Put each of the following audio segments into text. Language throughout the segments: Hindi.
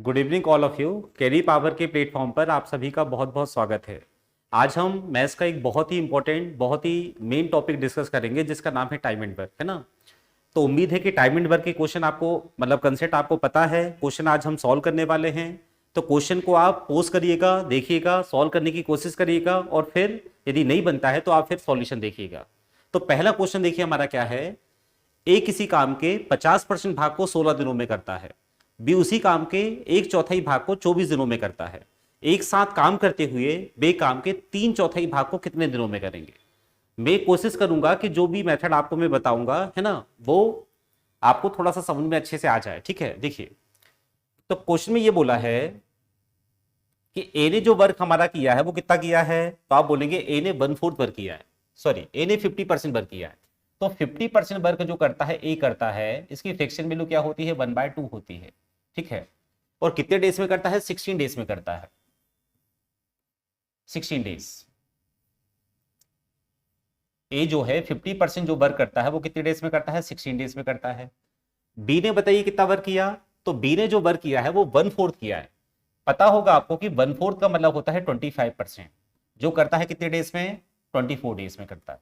Good evening all of you. Carry power के प्लेटफॉर्म पर आप सभी का बहुत बहुत स्वागत है। आज हम मैथ्स का एक बहुत ही इंपॉर्टेंट, बहुत ही मेन टॉपिक डिस्कस करेंगे जिसका नाम है टाइम एंड वर्क, है ना। तो उम्मीद है कि टाइम एंड वर्क के क्वेश्चन आपको, मतलब कंसेप्ट आपको पता है। क्वेश्चन आज हम सॉल्व करने वाले हैं। तो क्वेश्चन को आप पोज करिएगा, देखिएगा, सॉल्व करने की कोशिश करिएगा और फिर यदि नहीं बनता है तो आप फिर सॉल्यूशन देखिएगा। तो पहला क्वेश्चन देखिए हमारा क्या है। ए किसी काम के 50% भाग को 16 दिनों में करता है। बी उसी काम के एक चौथाई भाग को 24 दिनों में करता है। एक साथ काम करते हुए बे काम के 3/4 भाग को कितने दिनों में करेंगे। मैं कोशिश करूंगा कि जो भी मेथड आपको मैं बताऊंगा, है ना, वो आपको थोड़ा सा समझ में अच्छे से आ जाए। ठीक है, देखिए। तो क्वेश्चन में ये बोला है कि ए ने जो वर्क हमारा किया है वो कितना किया है, तो आप बोलेंगे ए ने 1/4 वर्क किया है। सॉरी, ए ने 50% वर्क किया है। तो 50% वर्क जो करता है ए करता है, इसकी फ्रैक्शन वैल्यू क्या होती है, 1/2 होती है। ठीक है। और कितने डेज में करता है, 16 डेज में करता है। 16 डेज। ए जो है 50% जो वर्क करता है वो कितने डेज में करता है, 16 डेज में करता है। बी ने बताइए कितना वर्क किया, तो बी ने जो वर्क किया है वो 1/4 किया है। पता होगा आपको कि 1/4 का मतलब होता है 25%, जो करता है कितने डेज में, 24 डेज में करता है।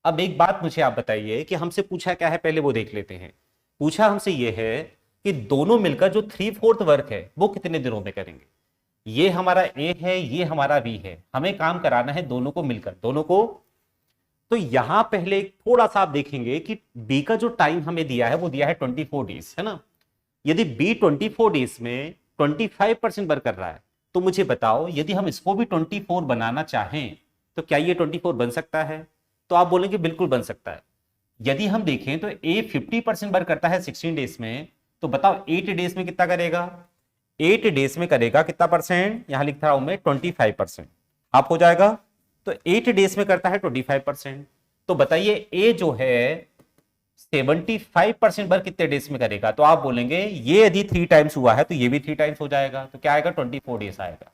अब एक बात मुझे आप बताइए कि हमसे पूछा क्या है, पहले वो देख लेते हैं। पूछा हमसे ये है कि दोनों मिलकर जो 3/4 वर्क है वो कितने दिनों में करेंगे। ये हमारा ए है, ये हमारा बी है, हमें काम कराना है दोनों को मिलकर, दोनों को। तो यहां पहले थोड़ा सा आप देखेंगे कि बी का जो टाइम हमें दिया है वो दिया है 24 डेज, है ना। यदि बी 24 डेज में 25% वर्क कर रहा है, तो मुझे बताओ यदि हम इसको भी 24 बनाना चाहें तो क्या ये 24 बन सकता है। तो आप बोलेंगे बिल्कुल बन सकता है। यदि हम देखें तो ए 50% वर्क करता है 16 डेज में, तो बताओ 8 डेज में कितना करेगा। 8 डेज में करेगा कितना परसेंट, यहां लिख रहा हूं मैं 25%। आप हो जाएगा। तो 8 डेज में करता है 25%। तो बताइए ए जो है 75% वर्क कितने डेज में करेगा, तो आप बोलेंगे ये यदि 3 टाइम्स हुआ है तो ये भी 3 टाइम्स हो जाएगा, तो क्या आएगा, 24 डेज आएगा।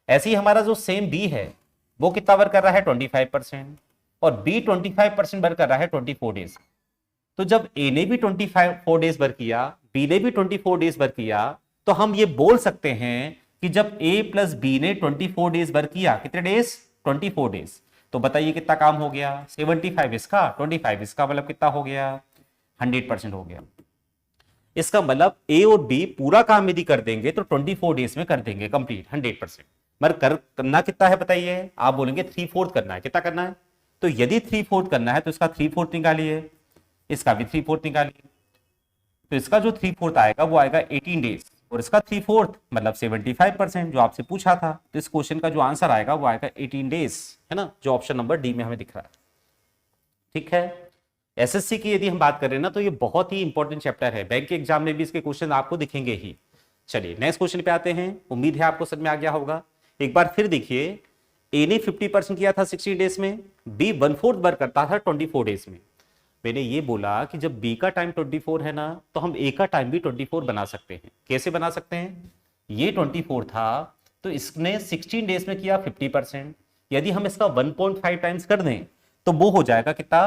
ऐसे ही हमारा जो सेम बी है वो कितना वर्क कर रहा है, 25%। और बी 25% वर्क कर रहा है 24 डेज। तो जब ए ने भी 24 डेज वर्क किया, बी ने भी 24 डेज वर्क किया, तो हम ये बोल सकते हैं कि जब ए प्लस बी ने 24 डेज वर्क किया, कितने डेज, 24 डेज, तो बताइए कितना काम हो गया, 75 इसका, 25 इसका, मतलब कितना हो गया, 100% हो गया। इसका मतलब ए और बी पूरा काम यदि कर देंगे तो 24 डेज में कर देंगे कंप्लीट 100%। मगर करना कितना है बताइए, आप बोलेंगे 3/4 करना है। कितना करना है, तो यदि 3/4 करना है तो इसका 3/4 निकालिए, इसका भी 3/4 निकालिए। तो इसका जो 3/4 आएगा वो आएगा 18 डेज, और इसका 3/4 मतलब 75% जो आपसे पूछा था। तो इस क्वेश्चन का जो आंसर आएगा वो आएगा 18 डेज, है ना, जो ऑप्शन नंबर डी में हमें दिख रहा है। ठीक है। एसएससी की यदि हम बात करें ना, तो ये बहुत ही इंपॉर्टेंट चैप्टर है। बैंक के एग्जाम में भी इसके क्वेश्चन आपको दिखेंगे ही। चलिए नेक्स्ट क्वेश्चन पे आते हैं। उम्मीद है आपको समझ में आ गया होगा। एक बार फिर देखिए, ए ने 50% किया था 60 डेज में, बी 1/4 वर्क करता था 24 डेज में। मैंने ये बोला कि जब बी का टाइम 24 है ना, तो हम ए का टाइम भी 24 बना सकते हैं। कैसे बना सकते हैं, ये 24 था तो इसने 16 डेज में किया 50%। यदि हम इसका 1.5 टाइम्स कर दें तो वो हो जाएगा कितना,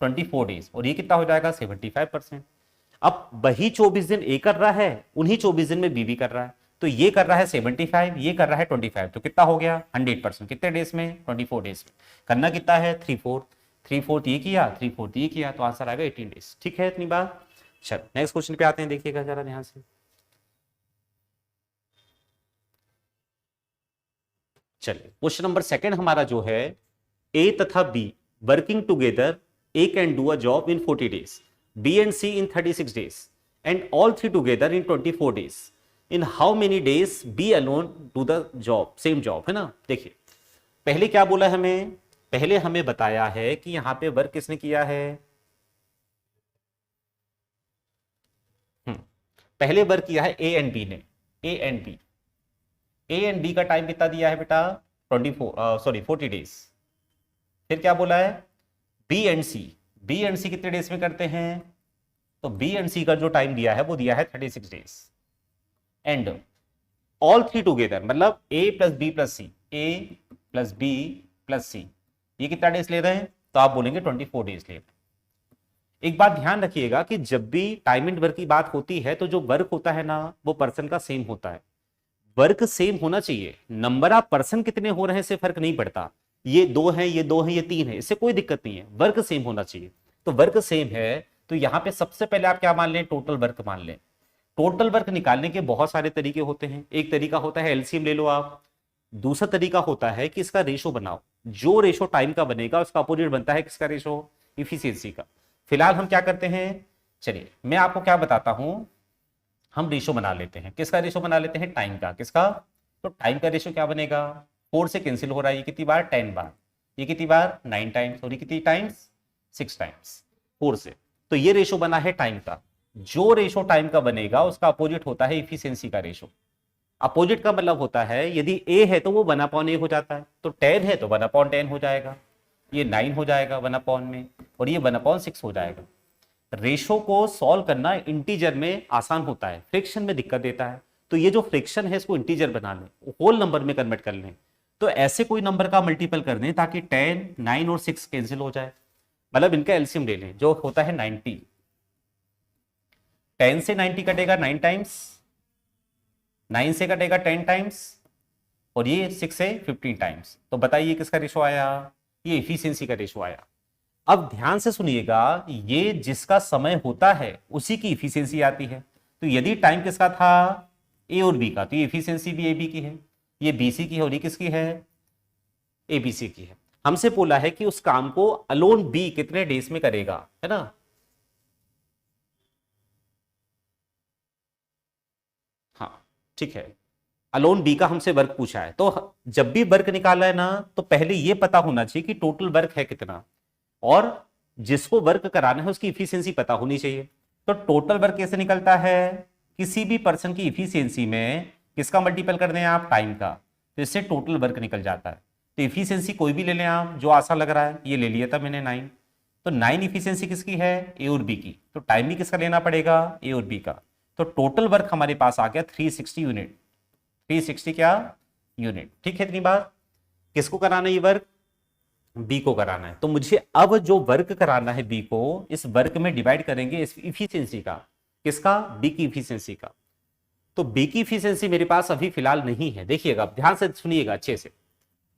24 डेज, और ये कितना हो जाएगा, 75%। अब वही 24 दिन ए कर रहा है, उन्हीं 24 दिन में बी भी कर रहा है। तो ये कर रहा है 75, ये कर रहा है 25, तो कितना हो गया, 100%। कितने डेज में, 24 डेज में। करना कितना है, 3/4। 3/4 ये किया, 3/4 ये किया, तो आंसर आएगा 18 डेज। ठीक है, इतनी बात। चल नेक्स्ट क्वेश्चन पे आते हैं, देखिएगा जरा ध्यान से। चलिए क्वेश्चन नंबर सेकंड हमारा जो है, ए तथा B working together, A can do a job in 40 days, B and C in 36 days, and all three together in 24 days। In how many days B alone do the job, same job, है ना। देखिए पहले क्या बोला हमें, पहले हमें बताया है कि यहां पे वर्क किसने किया है, पहले वर्क किया है ए एंड बी ने। A and B, A and B का टाइम कितना दिया है बेटा, 40 डेज। फिर क्या बोला है, B and C, B and C कितने डेज में करते हैं, तो बी एंड सी का जो टाइम दिया है वो दिया है 36 days. And all three together, मतलब ए प्लस बी प्लस सी, ए प्लस बी प्लस सी, ये कितना डेज ले रहे हैं, तो आप बोलेंगे 24 डेज ले रहे हैं। एक बात ध्यान रखिएगा कि जब भी टाइम एंड वर्क की बात होती है तो जो वर्क होता है ना वो पर्सन का सेम होता है। वर्क सेम होना चाहिए, नंबर ऑफ पर्सन कितने हो रहे हैं इससे फर्क नहीं पड़ता, ये दो हैं ये दो हैं ये तीन है, इससे कोई दिक्कत नहीं है, वर्क सेम होना चाहिए। तो वर्क सेम है तो यहां पे सबसे पहले आप क्या मान लें, टोटल वर्क मान लें। टोटल वर्क निकालने के बहुत सारे तरीके होते हैं। एक तरीका होता है एलसीएम ले लो आप, दूसरा तरीका होता है कि इसका रेशो बनाओ, जो रेशो टाइम का बनेगा उसका अपोजिट बनता है किसका, रेशो, इफिशियंसी का। फिलहाल हम क्या करते हैं, चलिए मैं आपको क्या बताता हूं, हम रेशो बना लेते हैं। किसका रेशो बना लेते हैं, टाइम का। किसका, तो टाइम का रेशो क्या बनेगा, 4 से कैंसिल हो रहा है, ये कितनी बार, 10 बार, ये कितनी बार, 9 टाइम्स, और ये कितनी टाइम्स, 6 टाइम्स, 4 से। तो ये रेशो बना है टाइम का। जो रेशो टाइम का बनेगा उसका अपोजिट होता है इफिशियंसी का रेशो। अपोजिट का मतलब होता है यदि ए है तो वो 1/a हो जाता है, तो 10 है तो 1/10 हो जाएगा, ये 9 हो जाएगा 1/, में, और ये 1/6 हो जाएगा। रेशो को सॉल्व करना इंटीजर में आसान होता है, फ्रैक्शन में दिक्कत देता है। तो ये जो फ्रैक्शन है इसको इंटीजर बना लें, होल नंबर में कन्वर्ट कर लें। तो ऐसे कोई नंबर का मल्टीपल कर दें ताकि 10, 9 और 6 कैंसिल हो जाए, मतलब इनका एलसीएम ले लें जो होता है 90। 10 से 90 कटेगा 9 टाइम्स, 9 से कटेगा 10 टाइम्स, और ये 6 से 15 टाइम्स। तो बताइए किसका रेशो आया, ये इफिशियंसी का रेशो आया। अब ध्यान से सुनिएगा, ये जिसका समय होता है उसी की इफिशियंसी आती है। तो यदि टाइम किसका था, ए और बी का, तो ये इफिशियंसी भी ए बी की है, ये बी सी की है, और ये किसकी है, ए बी सी की है। हमसे बोला है कि उस काम को अलोन बी कितने डेज में करेगा, है ना। हाँ ठीक है, अलोन बी का हमसे वर्क पूछा है। तो जब भी वर्क निकाला है ना तो पहले ये पता होना चाहिए कि टोटल वर्क है कितना, और जिसको वर्क कराना है उसकी इफिशियंसी पता होनी चाहिए। तो टोटल वर्क कैसे निकलता है, किसी भी पर्सन की इफिशियंसी में किसका मल्टीपल कर दें आप, टाइम का, तो इससे टोटल वर्क निकल जाता है। तो इफिशियंसी कोई भी ले लें आप जो आसान लग रहा है, ये ले लिया था मैंने 9। तो 9 इफिशियंसी किसकी है, ए और बी की, तो टाइम भी किसका लेना पड़ेगा, ए और बी का। तो टोटल वर्क हमारे पास आ गया 360 यूनिट, 360 क्या यूनिट, ठीक है। इतनी बार किसको कराना है ये वर्क, बी को कराना है। तो मुझे अब जो वर्क कराना है बी को, इस वर्क में डिवाइड करेंगे इस इफिशियंसी का, किसका, बी की इफिशियंसी का। तो बी की इफिशियंसी मेरे पास अभी फिलहाल नहीं है, देखिएगा ध्यान से सुनिएगा अच्छे से।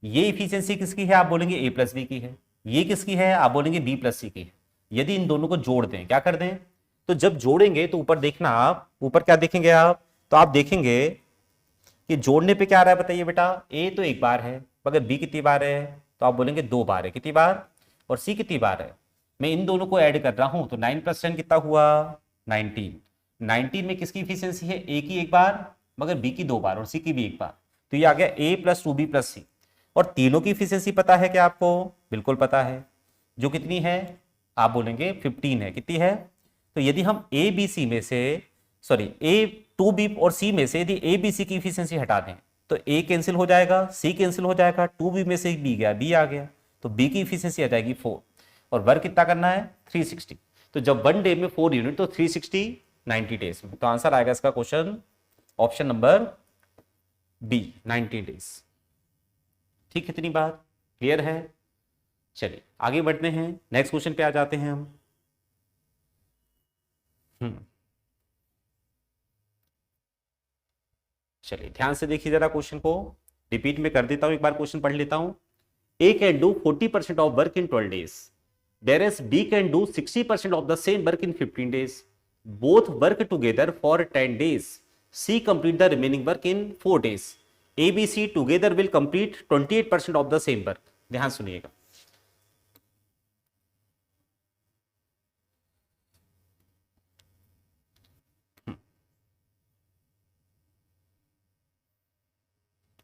ये इफिशियंसी किसकी है, आप बोलेंगे ए प्लस बी की है। ये किसकी है, आप बोलेंगे बी प्लस सी की है। यदि इन दोनों को जोड़ दें, क्या कर दें, तो जब जोड़ेंगे तो ऊपर देखना, आप ऊपर क्या देखेंगे आप, तो आप देखेंगे कि जोड़ने पे क्या आ रहा है, बताइए बेटा, ए तो एक बार है, मगर बी कितनी बार है, तो आप बोलेंगे 2 बार है, कितनी बार, और सी कितनी बार है। मैं इन दोनों को ऐड कर रहा हूं तो 9 + 10 कितना हुआ, 19। 19 में किसकी इफिशियंसी है, ए की एक बार, मगर बी की 2 बार, और सी की भी एक बार। तो ये आ गया ए + 2b + सी। और तीनों की इफिशियंसी पता है क्या आपको, बिल्कुल पता है, जो कितनी है, आप बोलेंगे 15 है, कितनी है। तो यदि हम ए बी सी में से, सॉरी ए 2b और सी में से यदि ए बी सी की इफिशियंसी हटा दें तो ए कैंसिल हो जाएगा, सी कैंसिल हो जाएगा, 2b में से बी गया, बी आ गया, तो बी की इफिशियंसी आ जाएगी 4। और वर्क कितना करना है, 360। तो जब 1 डे में 4 यूनिट तो 360 90 डेज में। तो आंसर आएगा इसका question option number B, 90 days. ठीक, कितनी बात क्लियर है। चलिए आगे बढ़ते हैं, नेक्स्ट क्वेश्चन पे आ जाते हैं हम। चलिए ध्यान से देखिए जरा, क्वेश्चन को रिपीट में कर देता हूं, एक बार क्वेश्चन पढ़ लेता हूं। A can do 40% of work in 12 days, whereas B can do 60% of the same work in 15 days. Both work together for 10 days. C complete the remaining work in 4 days. A, B, C together will complete 28% of the same work. ध्यान सुनिएगा।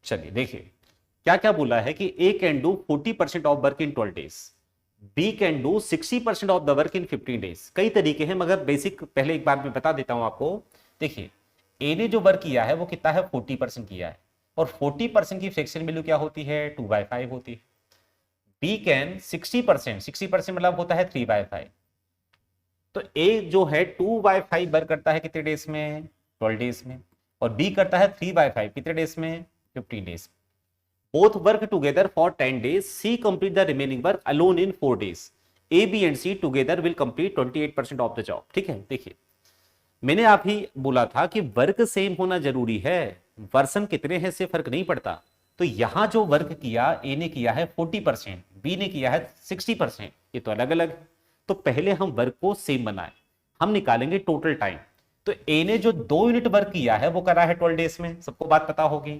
चलिए देखिए क्या क्या बोला है कि A can do 40% of work in 12 days, B can do 60% of the work in 15 days। कई तरीके हैं मगर बेसिक पहले एक बार मैं बता देता हूं आपको। देखिए A ने जो वर्क किया है वो कितना है, 40% किया है, और 40% की फ्रैक्शन वैल्यू क्या होती है, 2/5 होती है। B कैन 60%, 60% मतलब होता है 3/5। तो A जो है 2/5 वर्क करता है कितने डेज में, 12 डेज में, और B करता है 3/5 कितने डेज में, 15 days. Both work together for 10 days. C complete the remaining work alone in 4 days. A B and C together will complete 28% of the job. ठीक है, देखिए मैंने आप ही बोला था कि वर्क सेम होना जरूरी है, वर्सन कितने हैं इससे फर्क नहीं पड़ता। तो यहां जो वर्क किया ए ने किया है 40%, बी ने किया है 60%, ये तो अलग अलग है। तो पहले हम वर्क को सेम बनाए, हम निकालेंगे टोटल टाइम। तो ए ने जो 2 यूनिट वर्क किया है वो करा है 12 डेज में, सबको बात पता होगी।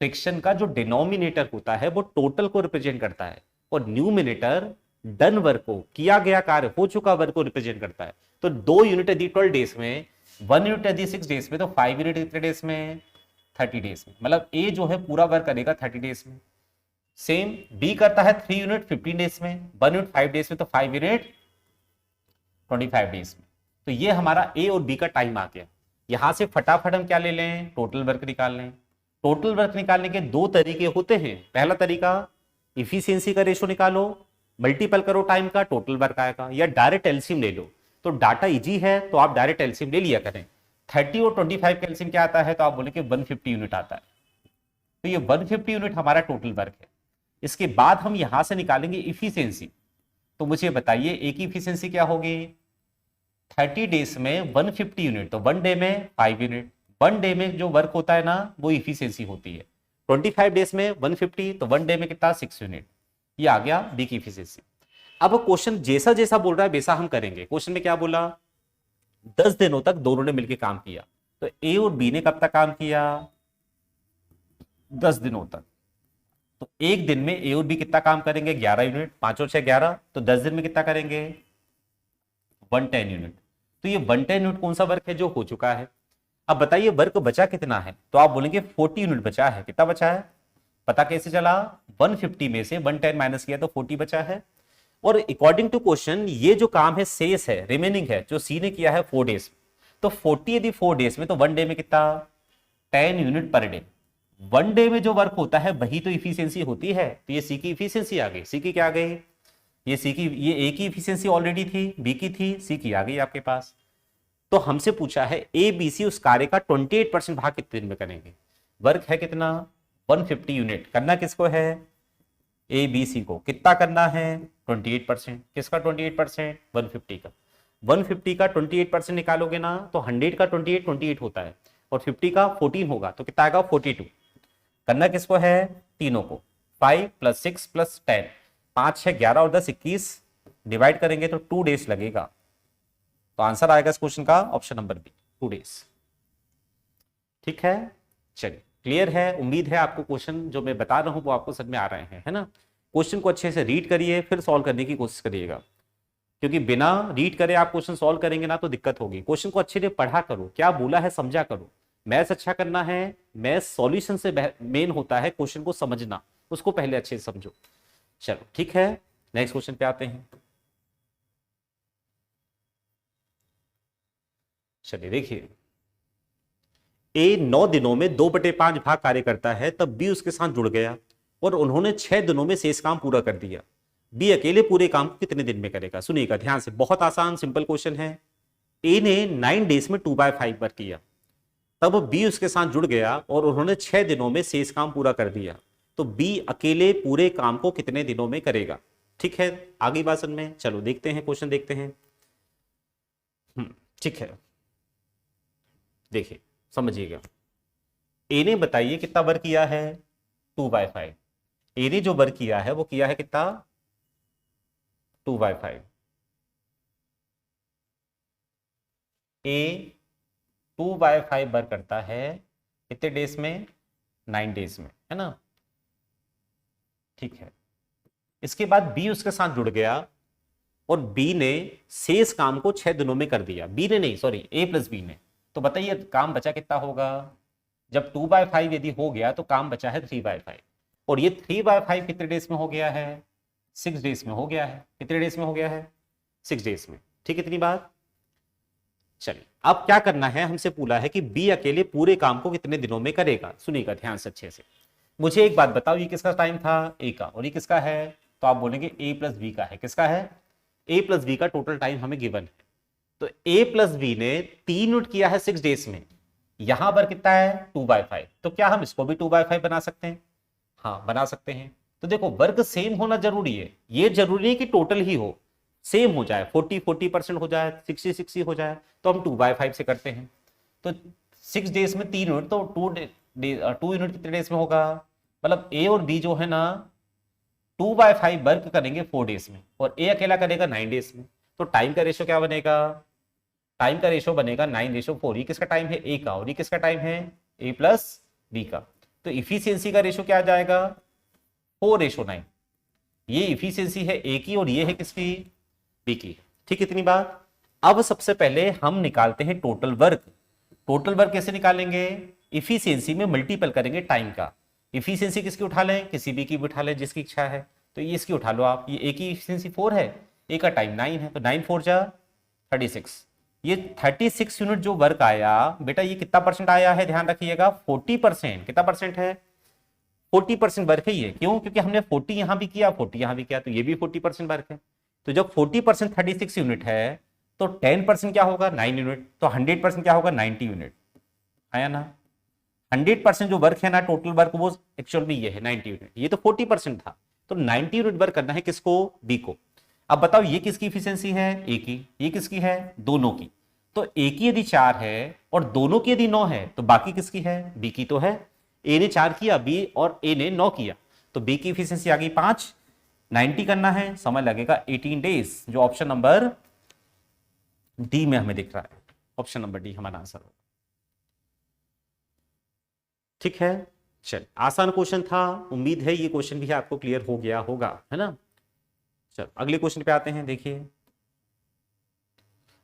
फ्रिक्शन का जो डिनोमिनेटर होता है वो टोटल को रिप्रेजेंट करता है और न्यूमिनेटर डन वर्क को, किया गया कार्य, हो चुका वर्क को रिप्रेजेंट करता है। तो 2 यूनिट यदि 12 डेज में, 1 यूनिट यदि 6 डेज में, तो 5 यूनिट कितने डेज में, 30 डेज में। मतलब ए जो है पूरा वर्क करेगा 30 डेज में। सेम बी करता है 3 यूनिट 15 डेज में, 1 यूनिट 5 डेज में, तो 5 यूनिट 25 डेज में। तो ये हमारा ए और बी का टाइम आ गया। यहां से फटाफट हम क्या ले लें, टोटल वर्क निकाल लें। टोटल वर्क निकालने के 2 तरीके होते हैं। पहला तरीका, इफिशियंसी का रेशो निकालो, मल्टीपल करो टाइम का, टोटल वर्क आएगा। या डायरेक्ट एलसीएम ले लो, तो डाटा इजी है तो आप डायरेक्ट एलसीएम ले लिया करें। 30 और 25 का एलसीएम क्या आता है, तो आप बोले कि 150 यूनिट आता है। तो ये 150 यूनिट हमारा टोटल वर्क है। इसके बाद हम यहां से निकालेंगे इफिशियंसी। तो मुझे बताइए ए की इफिशियंसी क्या होगी, 30 डेज में 150 यूनिट, तो 1 डे में 5 यूनिट। 1 डे में जो वर्क होता है ना वो इफिशियंसी होती है। 25 डेज में 150, तो 1 डे में कितना, 6 यूनिट। ये आ गया बी की इफिशियंसी। अब क्वेश्चन जैसा जैसा बोल रहा है वैसा हम करेंगे। क्वेश्चन में क्या बोला, 10 दिनों तक दोनों ने मिलकर काम किया। तो ए और बी ने कब तक काम किया, 10 दिनों तक। तो एक दिन में ए और बी कितना काम करेंगे, 11 यूनिट, 5 और 6 11, तो 10 दिन में कितना करेंगे, 110 यूनिट। तो ये 110 यूनिट कौन सा वर्क है, जो हो चुका है। अब बताइए वर्क बचा कितना है, तो आप बोलेंगे 40 यूनिट बचा है। कितना बचा है, पता कैसे चला, 150 में से 110 माइनस किया तो 40 बचा है। और अकॉर्डिंग टू क्वेश्चन ये जो काम है शेष है, रिमेनिंग है, जो सी ने किया है 4 डेज, तो 40 यदि 4 डेज में, तो 1 डे में कितना, 10 यूनिट पर डे। 1 डे में जो वर्क होता है वही तो इफिशियंसी होती है। तो ये सी की इफिशियंसी आ गई। सी की क्या आ गई, ये सी की, ये ए की इफिशियंसी ऑलरेडी थी, बी की थी, सी की आ गई आपके पास। तो हमसे पूछा है ए बी सी उस कार्य का 28% भाग कितने दिन में करेंगे। वर्क है कितना, 150 यूनिट। करना किसको है, ए बी सी को। कितना करना है, 28%। किसका 28%, 150 का। 150 का 28% निकालोगे ना तो 100 का 28 होता है, और 50 का 14 होगा, तो कितना आएगा, 42। करना किसको है, तीनों को। 5 + 6 + 10, 5 6 11 और 10 21, डिवाइड करेंगे तो 2 डेज लगेगा। तो आंसर आएगा इस क्वेश्चन का ऑप्शन नंबर बी, 2 डेज। ठीक है, चलिए क्लियर है। उम्मीद है आपको क्वेश्चन जो मैं बता रहा हूं वो आपको समझ में आ रहे हैं, है ना। क्वेश्चन को अच्छे से रीड करिए, फिर सॉल्व करने की कोशिश करिएगा, क्योंकि बिना रीड करे आप क्वेश्चन सॉल्व करेंगे ना तो दिक्कत होगी। क्वेश्चन को अच्छे से पढ़ा करो, क्या बोला है समझा करो। मैथ्स अच्छा करना है, मैथ्स सॉल्यूशन से मेन होता है क्वेश्चन को समझना, उसको पहले अच्छे से समझो। चलो ठीक है, नेक्स्ट क्वेश्चन पे आते हैं। चलिए देखिए, ए 9 दिनों में 2/5 भाग कार्य करता है, तब बी उसके साथ जुड़ गया और उन्होंने 6 दिनों में शेष काम पूरा कर दिया। बी अकेले पूरे काम को कितने दिन में करेगा। सुनिएगा ध्यान से, बहुत आसान सिंपल क्वेश्चन है। ए ने 9 डेज में 2/5 वर्क किया, तब बी उसके साथ जुड़ गया और उन्होंने 6 दिनों में शेष काम पूरा कर दिया। तो बी अकेले पूरे काम को कितने दिनों में करेगा। ठीक है, आगे बात समझ में, चलो देखते हैं क्वेश्चन, देखते हैं। ठीक है, देखिए समझिएगा। ए ने बताइए कितना वर्क किया है, 2/5। ए ने जो वर्क किया है वो किया है कितना, 2/5। ए 2/5 वर्क करता है कितने डेज में, 9 डेज में, है ना। ठीक है, इसके बाद बी उसके साथ जुड़ गया और बी ने शेष काम को 6 दिनों में कर दिया। बी ने नहीं, सॉरी, ए प्लस बी ने। तो बताइए काम बचा कितना होगा, जब 2/5 यदि हो गया तो काम बचा है 3/5, और ये 3/5 कितने डेज में हो गया है, 6 डेज में हो गया है। कितने डेज में हो गया है, 6 डेज में। ठीक, इतनी बात। चलिए अब क्या करना है, हमसे पूछा है कि बी अकेले पूरे काम को कितने दिनों में करेगा। सुनिएगा ध्यान से अच्छे से। मुझे एक बात बताओ, ये किसका टाइम था, ए का, और ये किसका है, तो आप बोलेंगे ए प्लस बी का है। किसका है, ए प्लस बी का टोटल टाइम हमें गिवन है। तो ए प्लस बी ने 3 यूनिट किया है 6 डेज में, यहां पर कितना है, 2/5। तो क्या हम इसको भी 2/5 बना सकते हैं, हाँ बना सकते हैं। तो देखो वर्क सेम होना जरूरी है, ये जरूरी है कि टोटल ही हो। सेम हो जाए, 40% हो जाए, 60 हो जाए, तो हम 2/5 से करते हैं। तो 6 डेज में 3 यूनिट, तो 2 यूनिट कितने डेज में होगा, मतलब ए और बी जो है ना 2/5 वर्क करेंगे 4 डेज में, और ए अकेला करेगा 9 डेज में। तो टाइम का रेशो क्या बनेगा, टाइम का रेशो बनेगा 9:4। ये किसका टाइम है, ए का, और ये किसका टाइम है, ए प्लस बी का। तो इफिशियंसी का रेशो क्या आ जाएगा, 4:9। ये इफिशियंसी है ए की और ये है किसकी, बी की। ठीक, इतनी बात। अब सबसे पहले हम निकालते हैं टोटल वर्क। टोटल वर्क कैसे निकालेंगे, इफिशियंसी में मल्टीपल करेंगे टाइम का। इफिशियंसी किसकी उठा लें, किसी बी की भी उठा लें जिसकी इच्छा है। तो ये इसकी उठा लो आप, ये ए की इफिशियंसी 4 है, ए का टाइम 9 है, तो 9 4 जा 36। ये 36 यूनिट जो वर्क आया बेटा, ये कितना परसेंट आया है, ध्यान रखिएगा 40%। कितना परसेंट है, 40% वर्क है ये। क्यों, क्योंकि हमने 40 यहां भी किया, 40 यहां भी किया, तो ये भी 40% वर्क है। तो जब 40% 36 यूनिट है, तो 10% क्या होगा, 9 यूनिट, तो 100% क्या होगा, 90 यूनिट। आया ना, 100% जो वर्क है ना टोटल वर्क, वो एक्चुअल में ये है 90 यूनिट। ये तो 40% था, तो 90 यूनिट वर्क करना है किसको, बी को। अब बताओ ये किसकी इफिशियंसी है, ए की, ये किसकी है, दोनों की। तो ए की यदि 4 है और दोनों की यदि 9 है, तो बाकी किसकी है, बी की तो है। ए ने 4 किया, बी और ए ने 9 किया, तो बी की इफिशियंसी आ गई 5। 90 करना है, समय लगेगा 18 डेज, जो ऑप्शन नंबर डी में हमें दिख रहा है। ऑप्शन नंबर डी हमारा आंसर होगा। ठीक है, चल आसान क्वेश्चन था, उम्मीद है ये क्वेश्चन भी आपको क्लियर हो गया होगा, है ना। चल अगले क्वेश्चन पे आते हैं। देखिए,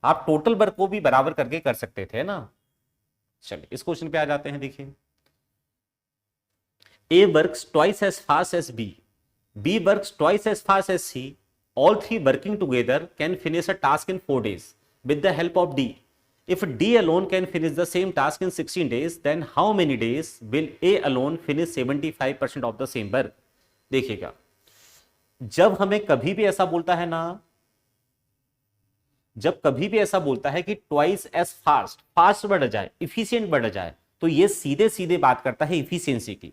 आप टोटल वर्क को भी बराबर करके कर सकते थे ना। चलिए इस क्वेश्चन पे आ जाते हैं। देखिए, A works twice as fast as B. B works twice as fast as C. All three working together can finish a task in 4 days with the help of D. If D alone can finish the same task in 16 days, then how many days will A alone finish 75% of the same work? देखिएगा, जब हमें कभी भी ऐसा बोलता है ना, जब कभी भी ऐसा बोलता है कि ट्वाइस एज फास्ट, फास्ट बढ़ जाए, इफिशियंट बढ़ जाए, तो ये सीधे सीधे बात करता है इफिशियंसी की।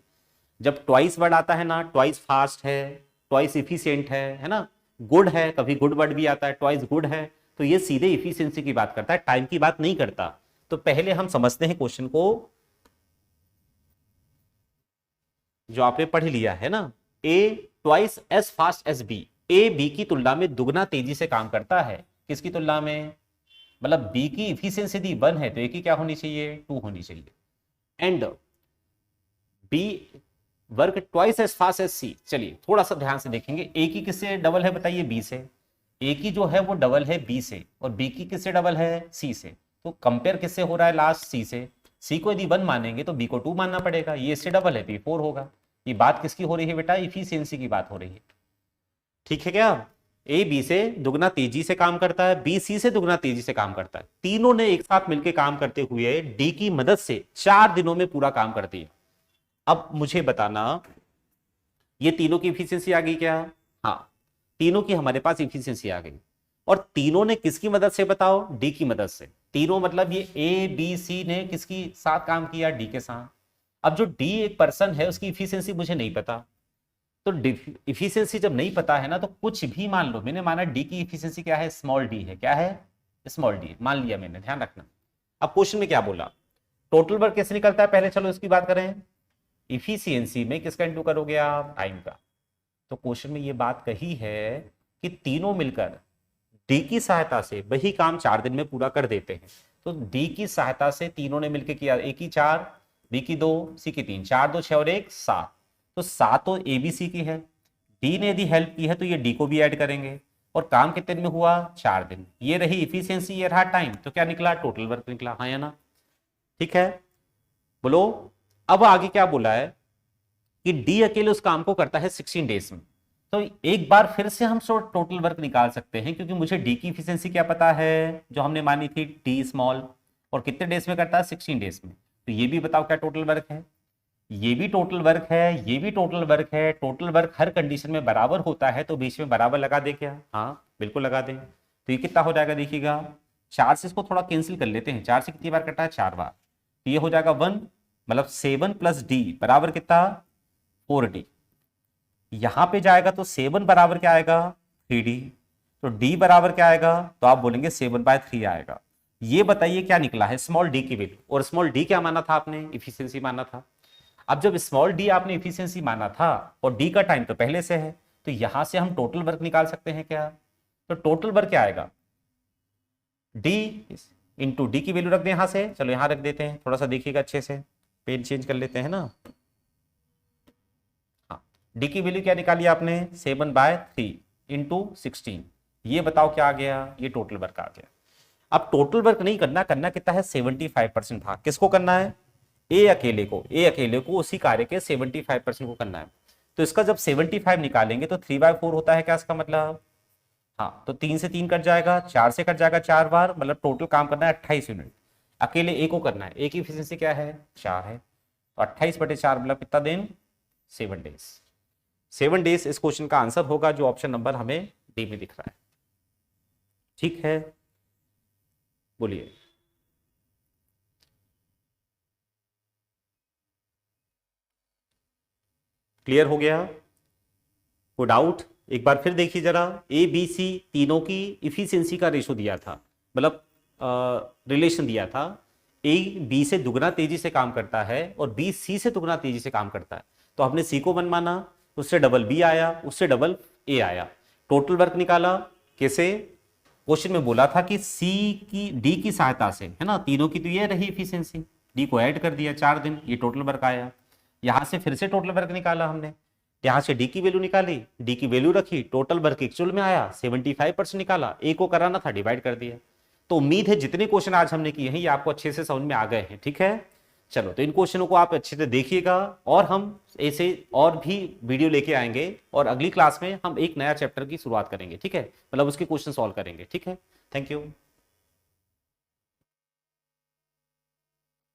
जब ट्वाइस वर्ड आता है ना, ट्वाइस फास्ट है, ट्वाइस इफिशियंट है ना, गुड है, कभी गुड वर्ड भी आता है, ट्वाइस गुड है, तो ये सीधे इफिशियंसी की बात करता है, टाइम की बात नहीं करता। तो पहले हम समझते हैं क्वेश्चन को जो आपने पढ़ लिया है ना, A twice as fast as B, A B की तुलना में दुगना तेजी से काम करता है। किसकी तुलना में, मतलब बी की इफिशियंसी यदि 1 है तो ए की क्या होनी चाहिए, 2 होनी चाहिए। And B work twice as fast as C. चलिए थोड़ा सा ध्यान से देखेंगे, ए की किससे डबल है बताइए, बी से। ए की जो है वो डबल है बी से, और बी की किससे डबल है, सी से। तो कंपेयर किससे हो रहा है, लास्ट सी से। सी को यदि 1 मानेंगे तो बी को 2 मानना पड़ेगा, ये इससे डबल है तो ये 4 होगा। ये बात किसकी हो रही है बेटा, इफिशियंसी की बात हो रही है। ठीक है क्या, ए बी से दुगना तेजी से काम करता है, बी सी से दुगना तेजी से काम करता है। तीनों ने एक साथ मिलकर काम करते हुए डी की मदद से 4 दिनों में पूरा काम कर दिया। अब मुझे बताना, ये तीनों की इफिशियंसी आ गई क्या, हाँ तीनों की हमारे पास इफिशियंसी आ गई। और तीनों ने किसकी मदद से बताओ, डी की मदद से। तीनों मतलब ये ए बी सी ने किसकी साथ काम किया, डी के साथ। अब जो डी एक पर्सन है उसकी इफिशियंसी मुझे नहीं पता, तो इफिशियंसी जब नहीं पता है ना, तो कुछ भी मान लो। मैंने माना डी की इफिशियंसी क्या है, स्मॉल डी है, क्या है, स्मॉल डी मान लिया मैंने, ध्यान रखना। अब क्वेश्चन में क्या बोला, टोटल वर्क कैसे निकलता है, पहले चलो इसकी बात करें। इफिशियंसी में किसका इंटू करोगे आप, टाइम का। तो क्वेश्चन में ये बात कही है कि तीनों मिलकर डी की सहायता से वही काम 4 दिन में पूरा कर देते हैं। तो डी की सहायता से तीनों ने मिलकर किया, ए की 4, बी की 2, सी की 3, 4 2 6 और 1 7। तो 7 तो ए बी सी की है, डी ने यदि हेल्प की है तो ये डी को भी ऐड करेंगे। और काम कितने दिन में हुआ, 4 दिन। ये रही इफिशियंसी, ये रहा टाइम, तो क्या निकला, टोटल वर्क निकला, हाँ या ना। ठीक है, बोलो। अब आगे क्या बोला है कि डी अकेले उस काम को करता है 16 डेज में। तो एक बार फिर से हम टोटल वर्क निकाल सकते हैं, क्योंकि मुझे डी की इफिशियंसी क्या पता है, जो हमने मानी थी डी स्मॉल, और कितने डेज में करता है, 16 डेज में। तो ये भी बताओ क्या टोटल वर्क है, ये भी टोटल वर्क है, ये भी टोटल वर्क है। टोटल वर्क हर कंडीशन में बराबर होता है, तो बीच में बराबर लगा दे क्या, हाँ बिल्कुल लगा दें। तो ये कितना हो जाएगा, देखिएगा 4 से इसको थोड़ा कैंसिल कर लेते हैं, 4 से कितनी बार कटा है, 4 बार। तो ये हो जाएगा 1, मतलब 7 प्लस डी बराबर कितना, 4D। यहां पे जाएगा तो 7 बराबर क्या आएगा, 3D। तो डी बराबर क्या आएगा, तो आप बोलेंगे 7/3 आएगा। ये बताइए क्या निकला है, स्मॉल डी की वैल्यू, और स्मॉल डी क्या माना था आपने, इफिशियंसी माना था। अब जब स्मॉल डी आपने इफिशियंसी माना था और डी का टाइम तो पहले से है, तो यहां से हम टोटल वर्क निकाल सकते हैं क्या, तो टोटल वर्क क्या आएगा, डी इंटू डी की वैल्यू रख दें यहां से, चलो यहां रख देते हैं, थोड़ा सा देखिएगा अच्छे से, पेन चेंज कर लेते हैं ना। हाँ, डी की वैल्यू क्या निकाली आपने, 7/3 इंटू 16, ये बताओ क्या आ गया, ये टोटल वर्क आ गया। अब टोटल वर्क नहीं करना, करना कितना है, 75% भाग किसको करना है, ए अकेले को उसी कार्य के 75% को करना है। तो इसका जब 75 निकालेंगे तो 3/4 होता है क्या, इसका मतलब, हाँ, तो 3 से 3 कट जाएगा, 4 से कट जाएगा 4 बार, मतलब टोटल काम करना है 28 यूनिट। अकेले ए को करना है, ए की एफिशिएंसी क्या है, 4 है, तो 28/4 मतलब कितना दिन, 7 डेज। 7 डेज इस क्वेश्चन का आंसर होगा, जो ऑप्शन नंबर हमें डी में दिख रहा है। ठीक है, बोलिए। क्लियर हो गया, कोई डाउट, एक बार फिर देखिए जरा, ए बी सी तीनों की इफिशियंसी का रेशो दिया था, मतलब रिलेशन दिया था, ए बी से दुगना तेजी से काम करता है और बी सी से दुगना तेजी से काम करता है। तो हमने सी को 1 माना, उससे डबल बी आया, उससे डबल ए आया, टोटल वर्क निकाला कैसे, क्वेश्चन में बोला था कि सी की डी की सहायता से, है ना, तीनों की तो ये रही इफिशियंसी, डी को ऐड कर दिया 4 दिन, ये टोटल वर्क आया। यहां से फिर से टोटल वर्क निकाला हमने, यहां से डी की वैल्यू निकाली, डी की वैल्यू रखी, टोटल वर्क एक्चुअल में आया 75% निकाला, ए को कराना था डिवाइड कर दिया। तो उम्मीद है जितने क्वेश्चन आज हमने किए हैं ये आपको अच्छे से समझ में आ गए हैं। ठीक है, चलो तो इन क्वेश्चनों को आप अच्छे से देखिएगा, और हम ऐसे और भी वीडियो लेके आएंगे, और अगली क्लास में हम एक नया चैप्टर की शुरुआत करेंगे। ठीक है, मतलब उसके क्वेश्चन सॉल्व करेंगे। ठीक है, थैंक यू।